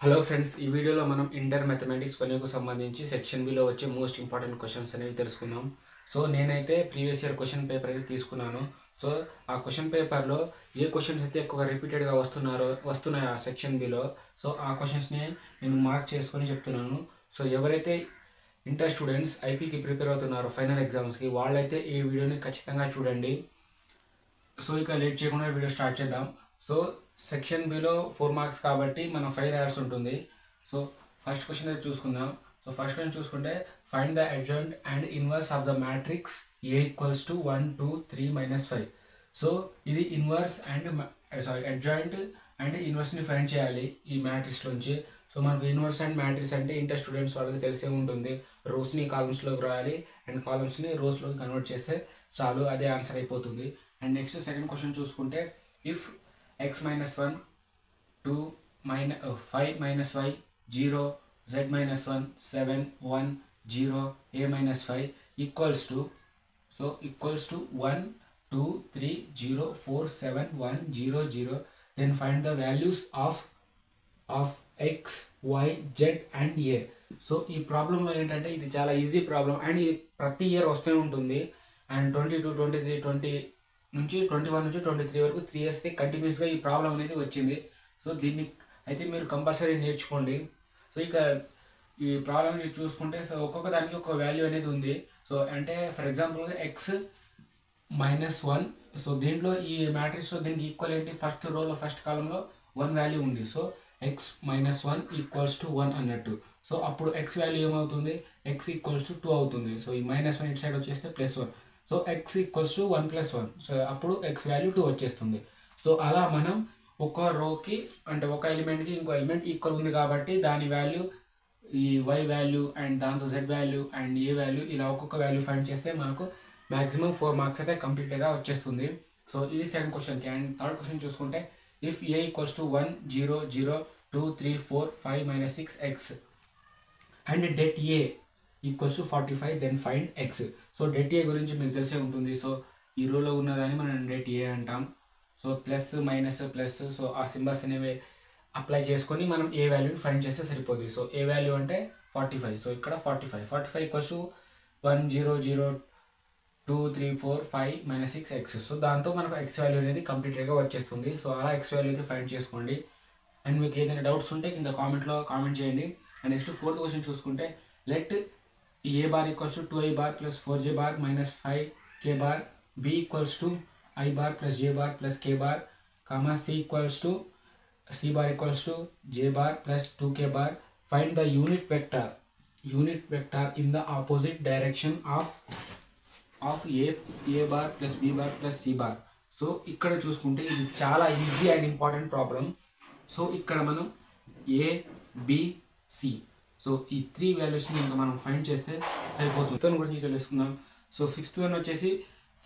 Hello friends, ఈ వీడియోలో మనం ఇంటర్ మ్యాథమెటిక్స్ కొన్నికి సంబంధించి సెక్షన్ బిలో వచ్చే మోస్ట్ ఇంపార్టెంట్ క్వశ్చన్స్ అనేవి తెలుసుకుందాం. సో నేనైతే ప్రీవియస్ ఇయర్ క్వశ్చన్ పేపర్ అయితే తీసుకున్నాను. సో ఆ క్వశ్చన్ పేపర్లో ఏ క్వశ్చన్స్ అయితే ఎక్కువగా రిపీటెడ్గా వస్తున్నాయి ఆ సెక్షన్ బిలో, సో ఆ క్వశ్చన్స్ని నేను మార్క్ చేసుకొని చెప్తున్నాను. సో ఎవరైతే ఇంటర్ స్టూడెంట్స్ ఐపీకి ప్రిపేర్ అవుతున్నారో ఫైనల్ ఎగ్జామ్స్కి, వాళ్ళైతే ఈ వీడియోని ఖచ్చితంగా చూడండి. సో ఇక లేట్ చేయకుండా వీడియో స్టార్ట్ చేద్దాం. సో సెక్షన్ బిలో 4 మార్క్స్ కాబట్టి మనం 5 రాయాల్సి ఉంటుంది. సో ఫస్ట్ క్వశ్చన్ అయితే చూసుకుందాం. సో ఫస్ట్ క్వశ్చన్ చూసుకుంటే, find the adjoint and inverse of the matrix A equals to 1 2 3 -5. So ఇది ఇన్వర్స్ అండ్ అడ్జాయింట్ అండ్ ఇన్వర్స్ని ఫైండ్ చేయాలి ఈ మ్యాట్రిక్స్ నుంచి. సో మనకు ఇన్వర్స్ అండ్ మ్యాట్రిక్స్ అంటే ఇంటర్ స్టూడెంట్స్ వాళ్ళకి తెలిసే ఉంటుంది. రోస్ని కాలమ్స్లోకి రాయాలి అండ్ కాలమ్స్ని రోస్లోకి కన్వర్ట్ చేస్తే చాలు, అదే ఆన్సర్ అయిపోతుంది. అండ్ నెక్స్ట్ సెకండ్ క్వశ్చన్ చూసుకుంటే, if x minus 1 2 5 minus y 0 z minus 1 7 1 0 a minus 5 equals to 1 2 3 0 4 7 1 0 0, then find the values of x y z and a. So ఈ ప్రాబ్లంలో ఏంటంటే ఇది చాలా ఈజీ ప్రాబ్లం అండ్ ఇది ప్రతి ఇయర్ వస్తూనే ఉంటుంది. అండ్ 22 23 20 నుంచి 21 నుంచి 23 వరకు 3 ఇయర్స్ కంటిన్యూస్గా ఈ ప్రాబ్లం అనేది వచ్చింది. సో దీన్ని అయితే మీరు కంపల్సరీ నేర్చుకోండి. సో ఇక ఈ ప్రాబ్లం చూసుకుంటే, సో ఒక్కొక్క దానికి ఒక వాల్యూ అనేది ఉంది. సో అంటే ఫర్ ఎగ్జాంపుల్ ఎక్స్ -1. సో దీంట్లో ఈ మ్యాట్రిక్స్లో దీనికి ఈక్వల్ ఏంటి, ఫస్ట్ రోలో ఫస్ట్ కాలంలో 1 వాల్యూ ఉంది. సో ఎక్స్ -1 ఈక్వల్స్ టు 1 అన్నట్టు. సో అప్పుడు ఎక్స్ వాల్యూ ఏమవుతుంది, ఎక్స్ ఈక్వల్స్ టు 2 అవుతుంది. సో ఈ -1 ఇటు సైడ్ వచ్చేస్తే +1. So X equals to 1 + 1. So అప్పుడు ఎక్స్ వాల్యూ 2 వచ్చేస్తుంది. సో అలా మనం ఒక రోకి అంటే ఒక ఎలిమెంట్కి ఇంకో ఎలిమెంట్ ఈక్వల్ ఉంది కాబట్టి దాని వాల్యూ, ఈ వై వాల్యూ అండ్ దాంతో Z value and A value, ఇలా ఒక్కొక్క వాల్యూ ఫైండ్ చేస్తే మనకు మ్యాక్సిమం 4 మార్క్స్ అయితే కంప్లీట్గా వచ్చేస్తుంది. సో ఇది సెకండ్ క్వశ్చన్కి. అండ్ థర్డ్ క్వశ్చన్ చూసుకుంటే, if A equals to 1 0 0 2 3 4 5 - 6x and det A equals to 45, then find x. So det A గురించి మీకు తెలిసే ఉంటుంది. సో ఈ రోలో ఉన్నదాన్ని మనం డెట్ ఏ అంటాం. So plus minus plus, so ఆ సింబల్స్ అనేవి అప్లై చేసుకొని మనం ఏ వాల్యూని ఫైండ్ చేస్తే సరిపోతుంది. సో ఏ వాల్యూ అంటే 45. సో ఇక్కడ 45 ఈక్వల్స్ టు 1 0 0 2 3 4 5 - 6x. సో దాంతో మనకు ఎక్స్ వాల్యూ అనేది కంప్లీట్గా వచ్చేస్తుంది. సో అలా ఎక్స్ వాల్యూ అయితే ఫైండ్ చేసుకోండి. అండ్ మీకు ఏదైనా డౌట్స్ ఉంటే కింద కామెంట్ చేయండి. అండ్ నెక్స్ట్ ఫోర్త్ క్వశ్చన్ చూసుకుంటే, let a bar equals to 2i bar plus 4j bar minus 5k bar, b equals to i bar plus j bar plus k bar, comma c bar equals to j bar plus 2k bar. Find the unit vector in the opposite direction of a bar plus b bar plus c bar. So ఇక్కడ చూసుకుంటే ఇది చాలా easy and important problem. So ఇక్కడ మనం a b c, so ఈ 3 వాల్యూస్ని ఇంకా మనం ఫైండ్ చేస్తే సరిపోతుంది. ఫిఫ్త్ వన్ గురించి తెలుసుకుందాం. సో ఫిఫ్త్ వన్ వచ్చేసి,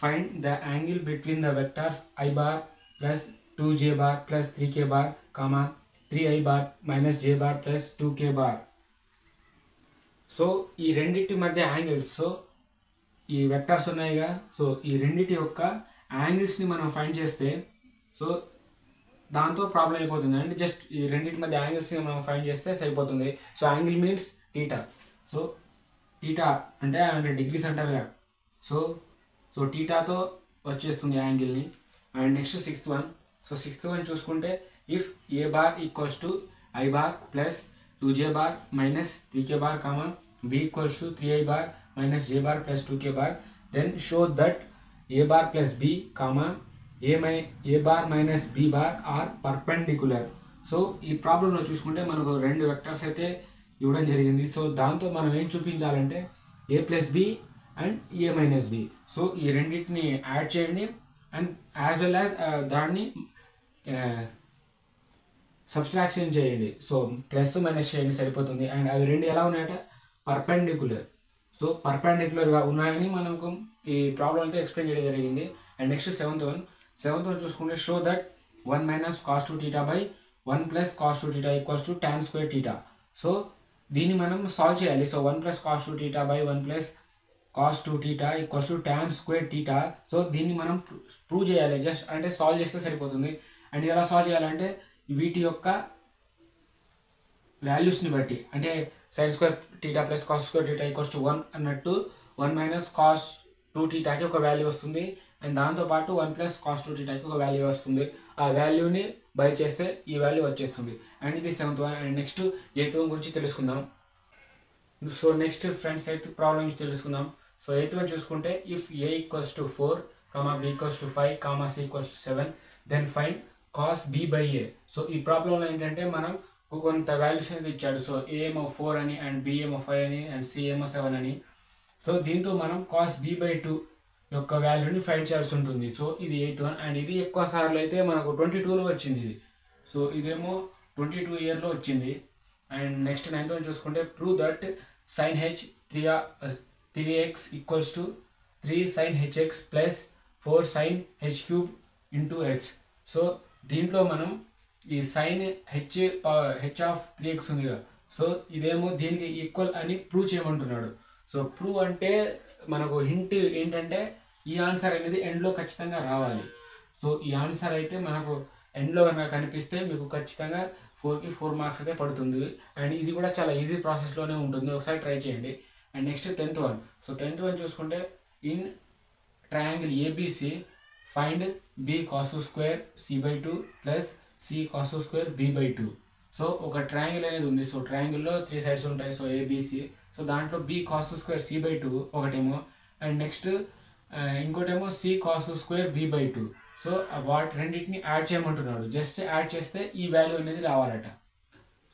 find the angle between the vectors I bar plus 2j bar plus 3k bar, comma 3i bar minus j bar plus 2k bar. So ఈ రెండింటి మధ్య యాంగిల్స్, సో ఈ vectors ఉన్నాయిగా, so ఈ రెండింటి యొక్క యాంగిల్స్ని మనం ఫైండ్ చేస్తే, సో దాంతో ప్రాబ్లం అయిపోతుంది. అంటే జస్ట్ ఈ రెండింటి మధ్య యాంగిల్స్ని మనం ఫైండ్ చేస్తే సరిపోతుంది. So angle means theta. So theta అంటే డిగ్రీస్ అంటారు కదా. సో టీటాతో వచ్చేస్తుంది యాంగిల్ని. అండ్ నెక్స్ట్ సిక్స్త్ వన్ చూసుకుంటే, if A bar equals to I bar plus 2j bar minus 3k bar, comma b equals to 3i bar minus j bar plus 2k bar, then show that A bar plus b, comma A bar minus B bar are perpendicular. So ఈ ప్రాబ్లంలో చూసుకుంటే మనకు 2 vectors అయితే ఇవ్వడం జరిగింది. So దాంతో మనం ఏం చూపించాలంటే A plus B and A minus B. So ఈ రెండింటిని యాడ్ చేయండి అండ్ యాజ్ వెల్ యాజ్ దాన్ని సబ్స్ట్రాక్షన్ చేయండి. సో ప్లస్ మైనస్ చేయండి సరిపోతుంది. అండ్ అవి రెండు ఎలా ఉన్నాయంటే పర్పెండిక్యులర్. సో పర్పెండిక్యులర్గా ఉన్నాయని మనకు ఈ ప్రాబ్లం అయితే ఎక్స్ప్లెయిన్ చేయడం జరిగింది. అండ్ నెక్స్ట్ సెవెంత్ వన్ చూసుకుంటే, show that 1 minus cos 2 θ by 1 plus cos 2 θ equals to tan square θ. So దీన్ని మనం సాల్వ్ చేయాలి. So 1 plus cos 2 θ by 1 plus cos 2 θ equals to tan square θ. So దీన్ని మనం ప్రూవ్ చేయాలి. జస్ట్ అంటే సాల్వ్ చేస్తే సరిపోతుంది. అండ్ ఎలా సాల్వ్ చేయాలంటే వీటి యొక్క వాల్యూస్ని బట్టి, అంటే sine square theta plus cos square theta equals to 1 అన్నట్టు 1 మైనస్ కాస్ 2 టీటాకి ఒక వాల్యూ వస్తుంది, అండ్ దాంతోపాటు 1 ప్లస్ కాస్ 2 టీటాకి ఒక వాల్యూ వస్తుంది. ఆ వాల్యూని బై చేస్తే ఈ వాల్యూ వచ్చేస్తుంది. అండ్ ఇది 7th one. And next 8th one గురించి తెలుసుకుందాం. So next friends 8th problem నుంచి తెలుసుకుందాం. సో 8th వన్ చూసుకుంటే if A equals to 4, B equals to 5, C equals to 7, then find cos B by A. So ఈ ప్రాబ్లంలో ఏంటంటే మనం కొంత వాల్యూస్ అనేది ఇచ్చాడు. సో ఏ ఏమో 4 అని, అండ్ బి ఏమో 5 అని, అండ్ సి ఏమో 7 అని. సో దీంతో మనం కాస్ బి బై 2 యొక్క వాల్యూని ఫైండ్ చేయాల్సి ఉంటుంది. సో ఇది 8th వన్. అండ్ ఇది ఎక్కువ సార్లు అయితే మనకు 22లో వచ్చింది ఇది. సో ఇదేమో 22 ఇయర్లో వచ్చింది. అండ్ నెక్స్ట్ 9th వన్ చూసుకుంటే prove that sin h 3x equals to 3 sin hx plus 4 sin h cube into x. So దీంట్లో మనం ఈ సైన్ హెచ్ ఆఫ్ 3x ఉంది కదా, సో ఇదేమో దీనికి ఈక్వల్ అని ప్రూవ్ చేయమంటున్నాడు. సో ప్రూవ్ అంటే మనకు హింట్ ఏంటంటే ఈ ఆన్సర్ అనేది ఎండ్లో ఖచ్చితంగా రావాలి. సో ఈ ఆన్సర్ అయితే మనకు ఎండ్లో కనుక కనిపిస్తే మీకు ఖచ్చితంగా 4కి 4 మార్క్స్ అయితే పడుతుంది. అండ్ ఇది కూడా చాలా ఈజీ ప్రాసెస్లోనే ఉంటుంది, ఒకసారి ట్రై చేయండి. And next 10th one. So 10th one చూసుకుంటే in triangle ABC find B cos square C by 2 plus C cos square B by 2. So ఒక ట్రయాంగిల్ అనేది ఉంది. సో ట్రయాంగిల్లో 3 సైడ్స్ ఉంటాయి. So ABC. సో దాంట్లో B cos square C by 2 ఒకటేమో, and next ఇంకోటేమో C cos square B by 2. So వాటి రెండింటిని యాడ్ చేయమంటున్నాడు. జస్ట్ యాడ్ చేస్తే ఈ వాల్యూ అనేది రావాలట.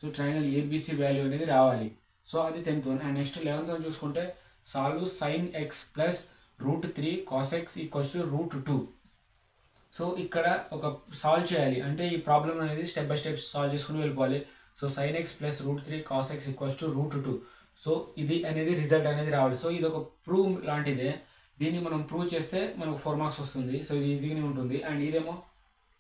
సో ట్రయాంగిల్ ఏబిసి వాల్యూ అనేది రావాలి. సో అది 10th one. And next 11th one చూసుకుంటే solve sine x plus √3 cos x equals to √2. So ఇక్కడ ఒక సాల్వ్ చేయాలి, అంటే ఈ ప్రాబ్లం అనేది స్టెప్ బై స్టెప్ సాల్వ్ చేసుకుని వెళ్ళిపోవాలి. So sign x plus √3 cos x equals to √2. So ఇది అనేది రిజల్ట్ అనేది రావాలి. సో ఇది ఒక ప్రూవ్ లాంటిదే. దీన్ని మనం ప్రూవ్ చేస్తే మనకు 4 మార్క్స్ వస్తుంది. సో ఇది ఈజీగానే ఉంటుంది. అండ్ ఇదేమో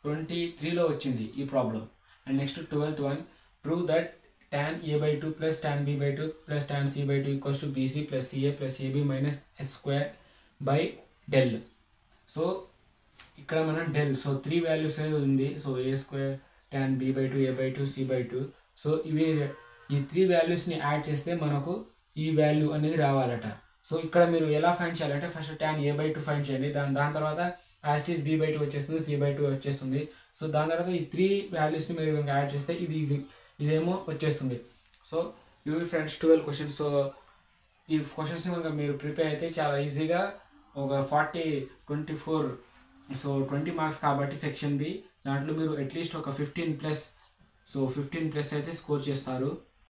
23లో వచ్చింది ఈ problem. And next 12th one. Prove that tan a by 2 plus tan b by 2 plus tan c by 2 equals to bc plus ca plus ab minus s square by del. సో ఇక్కడ మనం del, so 3 values అనేది ఉంది. So a square tan b by 2 a by 2 c by 2. So ఈ 3 వాల్యూస్ని add చేస్తే మనకు ఈ వాల్యూ అనేది రావాలట. సో ఇక్కడ మీరు ఎలా ఫైండ్ చేయాలంటే first tan a by 2 find చేయండి. దాని తర్వాత యాస్టీస్ b by 2 వచ్చేస్తుంది, c by 2 వచ్చేస్తుంది. సో దాని తర్వాత ఈ 3 వాల్యూస్ని మీరు యాడ్ చేస్తే ఇదేమో వచ్చేస్తుంది. సో ఇవి ఫ్రెండ్స్ 12 క్వశ్చన్స్. సో ఈ క్వశ్చన్స్ని కనుక మీరు ప్రిపేర్ అయితే చాలా ఈజీగా ఒక 24 సో 20 మార్క్స్ కాబట్టి సెక్షన్ బి, దాంట్లో మీరు అట్లీస్ట్ ఒక 15+, సో 15+ అయితే స్కోర్ చేస్తారు.